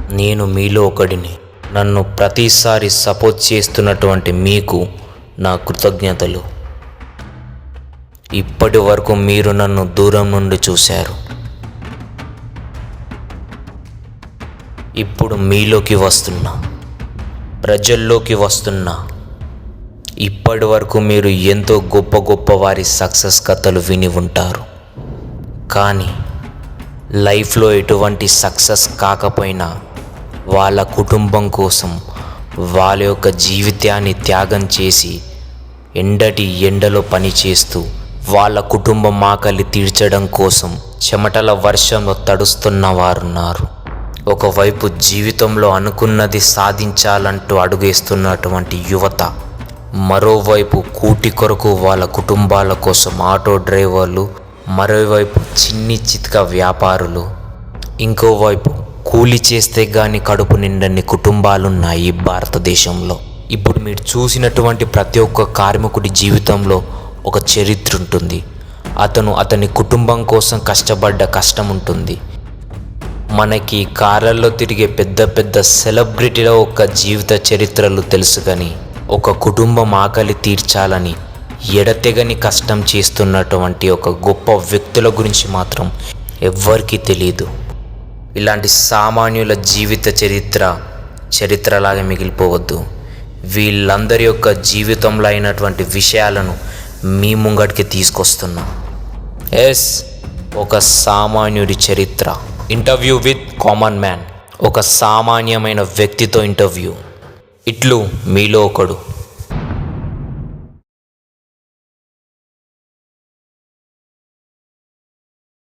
నేను మీలో ఒకడిని. నన్ను ప్రతిసారి సపోర్ట్ చేస్తున్నటువంటి మీకు నా కృతజ్ఞతలు. ఇప్పటి వరకు మీరు నన్ను దూరం నుండి చూశారు. ఇప్పుడు మీలోకి వస్తున్నా, ప్రజల్లోకి వస్తున్నా. ఇప్పటి వరకు మీరు ఎంతో గొప్ప గొప్ప వారి సక్సెస్ కథలు విని ఉంటారు. కానీ లైఫ్లో ఎటువంటి సక్సెస్ కాకపోయినా వాళ్ళ కుటుంబం కోసం వాళ్ళ యొక్క జీవితాన్ని త్యాగం చేసి ఎండలో పనిచేస్తూ వాళ్ళ కుటుంబం ఆకలి తీర్చడం కోసం చెమటల వర్షంలో తడుస్తున్న వారున్నారు. ఒకవైపు జీవితంలో అనుకున్నది సాధించాలంటూ అడుగేస్తున్నటువంటి యువత, మరోవైపు కూటి కొరకు వాళ్ళ కుటుంబాల కోసం ఆటో డ్రైవర్లు, మరోవైపు చిన్ని చితక వ్యాపారులు, ఇంకోవైపు కూలి చేస్తే గాని కడుపు నిండని కుటుంబాలున్నాయి భారతదేశంలో. ఇప్పుడు మీరు చూసినటువంటి ప్రతి ఒక్క కార్మికుడి జీవితంలో ఒక చరిత్ర ఉంటుంది. అతని కుటుంబం కోసం కష్టపడ్డ కష్టం ఉంటుంది. మనకి కార్లలో తిరిగే పెద్ద పెద్ద సెలబ్రిటీల ఒక జీవిత చరిత్రలు తెలుసు, కానీ ఒక కుటుంబం ఆకలి తీర్చాలని ఎడతెగని కష్టం చేస్తున్నటువంటి ఒక గొప్ప వ్యక్తుల గురించి మాత్రం ఎవ్వరికీ తెలియదు. ఇలాంటి సామాన్యుల జీవిత చరిత్రలాగా మిగిలిపోవద్దు. వీళ్ళందరి యొక్క జీవితంలో అయినటువంటి విషయాలను మీ ముంగడికి తీసుకొస్తున్నా. ఒక సామాన్యుడి చరిత్ర. Interview with common man. ఒక సామాన్యమైన వ్యక్తితో ఇంటర్వ్యూ. ఇట్లు మీలో ఒకడు.